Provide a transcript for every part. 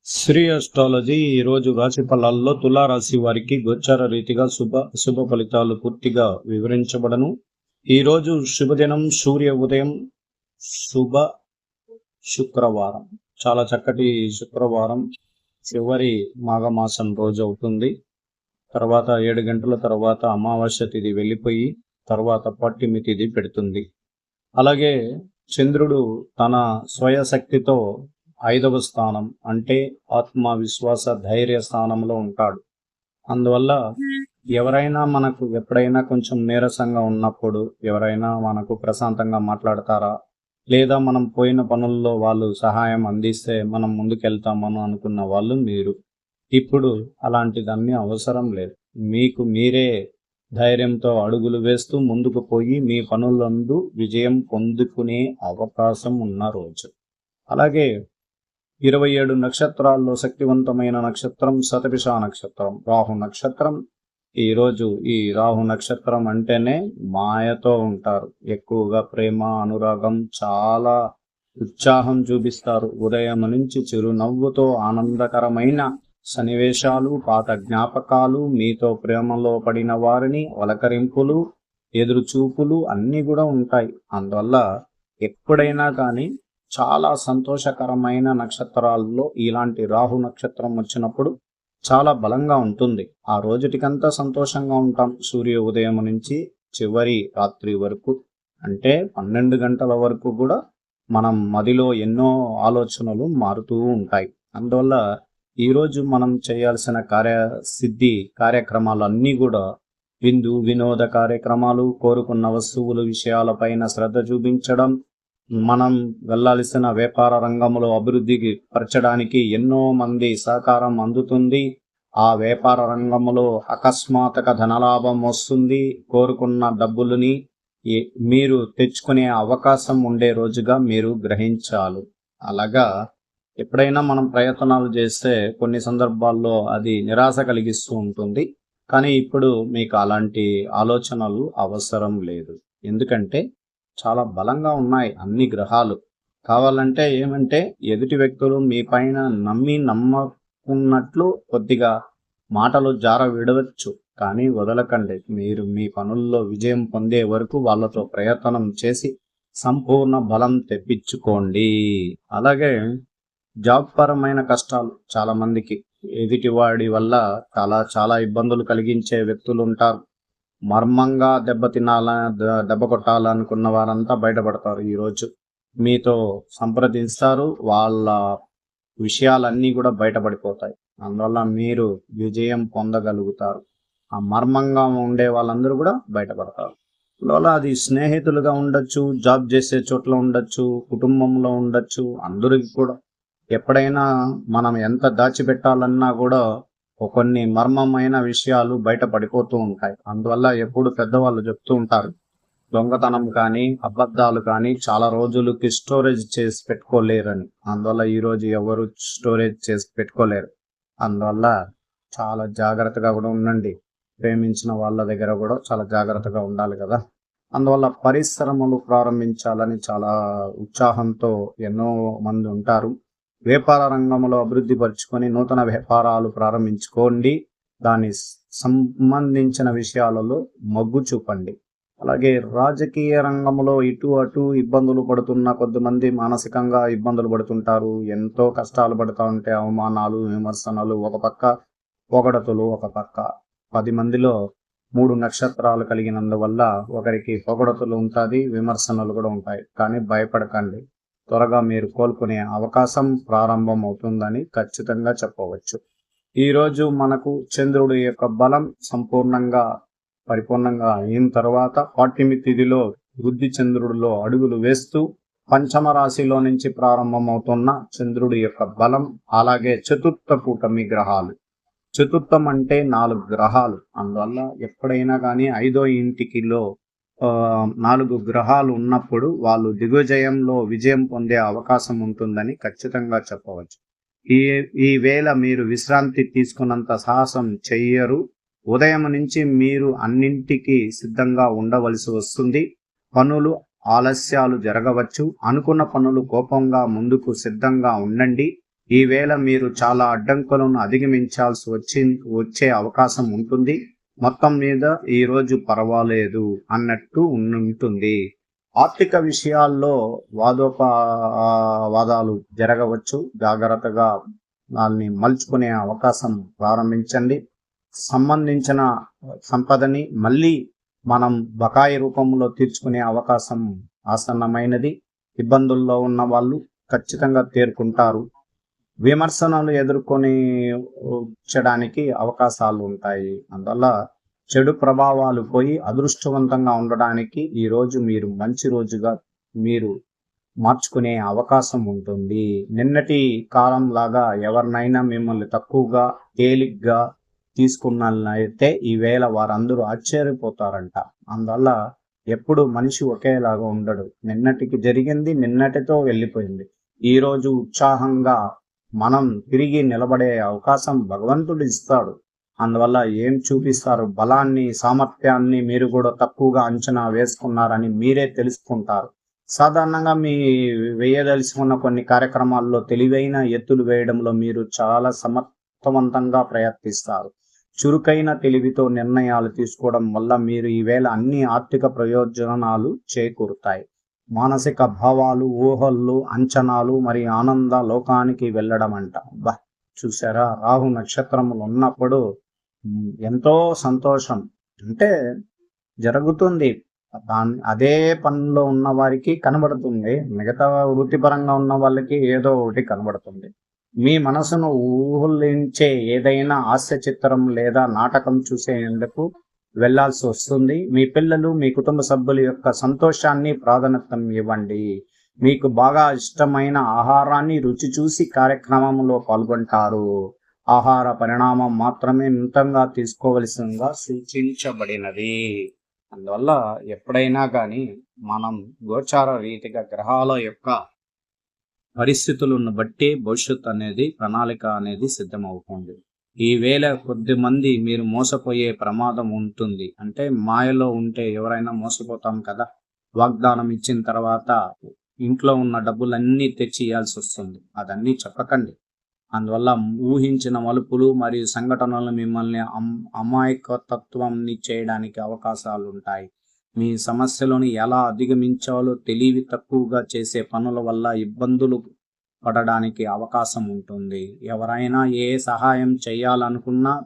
Shri astrology ఈరోజు రాశి ఫలాల్లో తులారాశి వారికి గోచార రీతిగా శుభ ఫలితాలు పూర్తిగా వివరించబడను. ఈరోజు శుభదినం సూర్య ఉదయం శుభ శుక్రవారం. చాలా చక్కటి శుక్రవారం, చివరి మాఘమాసం రోజు అవుతుంది. తర్వాత 7 గంటల తర్వాత అమావాస్య తిథి వెళ్ళిపోయి తర్వాత పట్టిమి తిథి పెడుతుంది. అలాగే చంద్రుడు తన స్వయశక్తితో 5వ స్థానం అంటే ఆత్మవిశ్వాస ధైర్య స్థానంలో ఉంటాడు. అందువల్ల ఎవరైనా మనకు ఎప్పుడైనా కొంచెం నీరసంగా ఉన్నప్పుడు ఎవరైనా మనకు ప్రశాంతంగా మాట్లాడతారా, లేదా మనం పోయిన పనుల్లో వాళ్ళు సహాయం అందిస్తే మనం ముందుకెళ్తామని అనుకున్న వాళ్ళు మీరు. ఇప్పుడు అలాంటిదన్నీ అవసరం లేదు. మీకు మీరే ధైర్యంతో అడుగులు వేస్తూ ముందుకు పోయి మీ పనులందు విజయం పొందుకునే అవకాశం ఉన్న రోజు. అలాగే 27 నక్షత్రాల్లో శక్తివంతమైన నక్షత్రం శతభిష నక్షత్రం, రాహు నక్షత్రం. ఈరోజు ఈ రాహు నక్షత్రం అంటేనే మాయతో ఉంటారు. ఎక్కువగా ప్రేమ, అనురాగం, చాలా ఉత్సాహం చూపిస్తారు. ఉదయం నుంచి చిరునవ్వుతో ఆనందకరమైన సన్నివేశాలు, పాత జ్ఞాపకాలు, మీతో ప్రేమలో పడిన వారిని వలకరింపులు, ఎదురుచూపులు అన్నీ కూడా ఉంటాయి. అందువల్ల ఎప్పుడైనా కానీ చాలా సంతోషకరమైన నక్షత్రాల్లో ఇలాంటి రాహు నక్షత్రం వచ్చినప్పుడు చాలా బలంగా ఉంటుంది. ఆ రోజుటికంతా సంతోషంగా ఉంటాం. సూర్య ఉదయం నుంచి చివరి రాత్రి వరకు అంటే 12 గంటల వరకు కూడా మనం మదిలో ఎన్నో ఆలోచనలు మారుతూ ఉంటాయి. అందువల్ల ఈరోజు మనం చేయాల్సిన కార్యసిద్ధి కార్యక్రమాలు అన్నీ కూడా వినోద కార్యక్రమాలు, కోరుకున్న వస్తువుల విషయాలపైన శ్రద్ధ చూపించడం, మనం వెళ్ళాల్సిన వ్యాపార రంగంలో అభివృద్ధికి పరచడానికి ఎన్నో మంది సహకారం అందుతుంది. ఆ వ్యాపార రంగంలో అకస్మాత్తుగా ధనలాభం వస్తుంది. కోరుకున్న డబ్బులని మీరు తెచ్చుకునే అవకాశం ఉండే రోజుగా మీరు గ్రహించాలి. అలాగా ఎప్పుడైనా మనం ప్రయత్నాలు చేస్తే కొన్ని సందర్భాల్లో అది నిరాశ కలిగిస్తూ ఉంటుంది. కానీ ఇప్పుడు మీకు అలాంటి ఆలోచనలు అవసరం లేదు. ఎందుకంటే చాలా బలంగా ఉన్నాయి అన్ని గ్రహాలు. కావాలంటే ఏమంటే ఎదుటి వ్యక్తులు మీ పైన నమ్ముకున్నట్లు కొద్దిగా మాటలు జార విడవచ్చు, కానీ వదలకండి. మీరు మీ పనుల్లో విజయం పొందే వరకు వాళ్ళతో ప్రయత్నం చేసి సంపూర్ణ బలం తెప్పించుకోండి. అలాగే జాబ్ పరమైన కష్టాలు చాలా మందికి, ఎదుటివాడి వల్ల చాలా ఇబ్బందులు కలిగించే వ్యక్తులు ఉంటారు. మర్మంగా దెబ్బ కొట్టాలనుకున్న వారంతా బయటపడతారు. ఈరోజు మీతో సంప్రదిస్తారు, వాళ్ళ విషయాలన్నీ కూడా బయటపడిపోతాయి. అందువల్ల మీరు విజయం పొందగలుగుతారు. ఆ మర్మంగా ఉండే వాళ్ళందరూ కూడా బయటపడతారు. అందువల్ల అది స్నేహితులుగా ఉండొచ్చు, జాబ్ చేసే చోట్ల ఉండొచ్చు, కుటుంబంలో ఉండొచ్చు. అందరికి కూడా ఎప్పుడైనా మనం ఎంత దాచిపెట్టాలన్నా కూడా కొన్ని మర్మమైన విషయాలు బయట పడిపోతూ ఉంటాయి. అందువల్ల ఎప్పుడు పెద్దవాళ్ళు చెప్తూ ఉంటారు, దొంగతనం కానీ అబద్ధాలు కానీ చాలా రోజులకి స్టోరేజ్ చేసి పెట్టుకోలేరని. అందువల్ల ఈరోజు ఎవరు స్టోరేజ్ చేసి పెట్టుకోలేరు. అందువల్ల చాలా జాగ్రత్తగా కూడా ఉండండి. ప్రేమించిన వాళ్ళ దగ్గర కూడా చాలా జాగ్రత్తగా ఉండాలి కదా. అందువల్ల పరిశ్రమలు ప్రారంభించాలని చాలా ఉత్సాహంతో ఎన్నో మంది ఉంటారు. వ్యాపార రంగంలో అభివృద్ధి పరుచుకొని నూతన వ్యాపారాలు ప్రారంభించుకోండి. దాని సంబంధించిన విషయాలలో మొగ్గు చూపండి. అలాగే రాజకీయ రంగంలో ఇటు అటు ఇబ్బందులు పడుతున్న కొద్దిమంది మానసికంగా ఇబ్బందులు పడుతుంటారు. ఎంతో కష్టాలు పడుతూ ఉంటే అవమానాలు, విమర్శనలు ఒక పక్క, పొగడతలు ఒక పక్క. 10 మందిలో 3 నక్షత్రాలు కలిగినందువల్ల ఒకరికి పొగడతలు ఉంటుంది, విమర్శనలు కూడా ఉంటాయి. కానీ భయపడకండి, త్వరగా మీరు కోలుకునే అవకాశం ప్రారంభం అవుతుందని ఖచ్చితంగా చెప్పవచ్చు. ఈరోజు మనకు చంద్రుడి యొక్క బలం పరిపూర్ణంగా అయిన తర్వాత పట్టిమి తిథిలో బుద్ధి చంద్రుడిలో అడుగులు వేస్తూ పంచమ రాశిలో నుంచి ప్రారంభమవుతున్న చంద్రుడి యొక్క బలం. అలాగే చతుర్థ కూటమి గ్రహాలు. చతుర్థం అంటే 4 గ్రహాలు. అందువల్ల ఎప్పుడైనా కానీ 5వ ఇంటికిలో 4 గ్రహాలు ఉన్నప్పుడు వాళ్ళు దిగ్విజయంలో విజయం పొందే అవకాశం ఉంటుందని ఖచ్చితంగా చెప్పవచ్చు. ఈ వేళ మీరు విశ్రాంతి తీసుకున్నంత సాహసం చెయ్యరు. ఉదయం నుంచి మీరు అన్నింటికి సిద్ధంగా ఉండవలసి వస్తుంది. పనులు ఆలస్యాలు జరగవచ్చు. అనుకున్న పనులు కోపంగా ముందుకు సిద్ధంగా ఉండండి. ఈవేళ మీరు చాలా అడ్డంకులను అధిగమించాల్సి వచ్చే అవకాశం ఉంటుంది. మొత్తం మీద ఈరోజు పర్వాలేదు అన్నట్టు ఉంటుంది. ఆర్థిక విషయాల్లో వాదాలు జరగవచ్చు. జాగ్రత్తగా వాళ్ళని మలుచుకునే అవకాశం ప్రారంభించండి. సంబంధించిన సంపదని మళ్ళీ మనం బకాయి రూపంలో తీర్చుకునే అవకాశం ఆసన్నమైనది. ఇబ్బందుల్లో ఉన్న వాళ్ళు ఖచ్చితంగా తేరుకుంటారు. విమర్శనలు ఎదుర్కొనిచ్చడానికి అవకాశాలు ఉంటాయి. అందువల్ల చెడు ప్రభావాలు పోయి అదృష్టవంతంగా ఉండడానికి ఈరోజు మీరు మంచి రోజుగా మీరు మార్చుకునే అవకాశం ఉంటుంది. నిన్నటి కాలం లాగా ఎవరినైనా మిమ్మల్ని తక్కువగా తేలిగ్గా తీసుకున్నట్లయితే ఈవేళ వారందరూ ఆశ్చర్యపోతారంట. అందువల్ల ఎప్పుడు మనిషి ఒకేలాగా ఉండడు. నిన్నటికి జరిగింది నిన్నటితో వెళ్ళిపోయింది. ఈరోజు ఉత్సాహంగా మనం తిరిగి నిలబడే అవకాశం భగవంతుడు ఇస్తాడు. అందువల్ల ఏం చూపిస్తారు, బలాన్ని సామర్థ్యాన్ని మీరు కూడా తక్కువగా అంచనా వేసుకున్నారని మీరే తెలుసుకుంటారు. సాధారణంగా మీ వేయదలుచుకున్న కొన్ని కార్యక్రమాల్లో తెలివైన ఎత్తులు వేయడంలో మీరు చాలా సమర్థవంతంగా ప్రయత్నిస్తారు. చురుకైన తెలివితో నిర్ణయాలు తీసుకోవడం వల్ల మీరు ఈవేళ అన్ని ఆర్థిక ప్రయోజనాలు చేకూరుతాయి. మానసిక భావాలు, ఊహలు, అంచనాలు మరి ఆనంద లోకానికి వెళ్ళడం అంట. చూసారా, రాహు నక్షత్రములు ఉన్నప్పుడు ఎంతో సంతోషం అంటే జరుగుతుంది. అదే పనిలో ఉన్న వారికి కనబడుతుంది, మిగతా వృత్తిపరంగా ఉన్న వాళ్ళకి ఏదో ఒకటి కనబడుతుంది. మీ మనసును ఊహలించే ఏదైనా హాస్య చిత్రం లేదా నాటకం చూసేందుకు వెళ్లాల్సి వస్తుంది. మీ పిల్లలు, మీ కుటుంబ సభ్యుల యొక్క సంతోషాన్ని ప్రాధాన్యత ఇవ్వండి. మీకు బాగా ఇష్టమైన ఆహారాన్ని రుచి చూసి కార్యక్రమంలో పాల్గొంటారు. ఆహార పరిణామం మాత్రమే మితంగా తీసుకోవలసిందిగా సూచించబడినది. అందువల్ల ఎప్పుడైనా కానీ మనం గోచార రీతిగా గ్రహాల యొక్క పరిస్థితులను బట్టి భవిష్యత్తు అనేది, ప్రణాళిక అనేది సిద్ధమవుతుంది. ఈవేళ కొద్దిమంది మీరు మోసపోయే ప్రమాదం ఉంటుంది. అంటే మాయలో ఉంటే ఎవరైనా మోసపోతాం కదా. వాగ్దానం ఇచ్చిన తర్వాత ఇంట్లో ఉన్న డబ్బులన్నీ తెచ్చి ఇవ్వాల్సి వస్తుంది. అదన్నీ చెప్పకండి. అందువల్ల ఊహించిన మలుపులు మరియు సంఘటనలు మిమ్మల్ని అమాయకత్వాన్ని చేయడానికి అవకాశాలు ఉంటాయి. మీ సమస్యలను ఎలా అధిగమించాలో తెలివి తక్కువగా చేసే పనుల వల్ల ఇబ్బందులు పడడానికి అవకాశం ఉంటుంది. ఎవరైనా ఏ సహాయం చేయాలనుకున్నా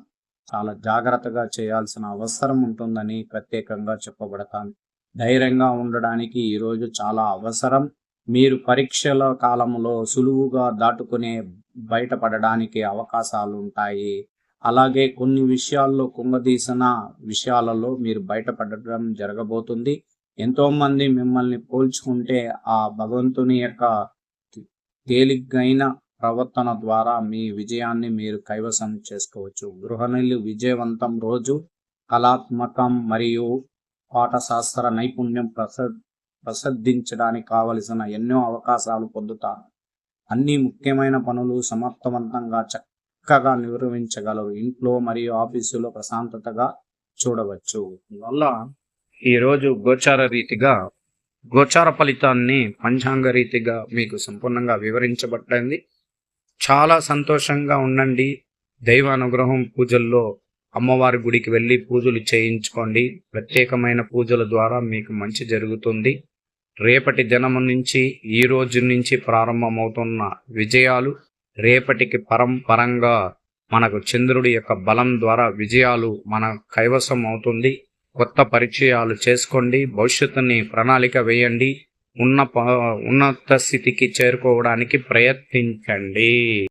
చాలా జాగ్రత్తగా చేయాల్సిన అవసరం ఉంటుందని ప్రత్యేకంగా చెప్పబడతాను. ధైర్యంగా ఉండడానికి ఈరోజు చాలా అవసరం. మీరు పరీక్షల కాలంలో సులువుగా దాటుకునే బయటపడడానికి అవకాశాలు ఉంటాయి. అలాగే కొన్ని విషయాల్లో కుంగదీసిన విషయాలలో మీరు బయటపడడం జరగబోతుంది. ఎంతోమంది మిమ్మల్ని పోల్చుకుంటే ఆ భగవంతుని యొక్క తేలిగ్గైన ప్రవర్తన ద్వారా మీ విజయాన్ని మీరు కైవసం చేసుకోవచ్చు. గృహిణులు విజయవంతం రోజు. కళాత్మకం మరియు పాఠశాస్త్ర నైపుణ్యం ప్రసిద్ధించడానికి కావలసిన ఎన్నో అవకాశాలు పొందుతారు. అన్ని ముఖ్యమైన పనులు సమర్థవంతంగా చక్కగా నిర్వహించగలరు. ఇంట్లో మరియు ఆఫీసులో ప్రశాంతతగా చూడవచ్చు. అందువల్ల ఈరోజు గోచార ఫలితాన్ని పంచాంగ రీతిగా మీకు సంపూర్ణంగా వివరించబడింది. చాలా సంతోషంగా ఉండండి. దైవ అనుగ్రహం పూజల్లో అమ్మవారి గుడికి వెళ్ళి పూజలు చేయించుకోండి. ప్రత్యేకమైన పూజల ద్వారా మీకు మంచి జరుగుతుంది. రేపటి దినము నుంచి, ఈ రోజు నుంచి ప్రారంభమవుతున్న విజయాలు రేపటికి పరంగా మనకు చంద్రుడి యొక్క బలం ద్వారా విజయాలు మన కైవసం అవుతుంది. కొత్త పరిచయాలు చేసుకోండి. భవిష్యత్తుని ప్రణాళిక వేయండి. ఉన్నత స్థితికి చేరుకోవడానికి ప్రయత్నించండి.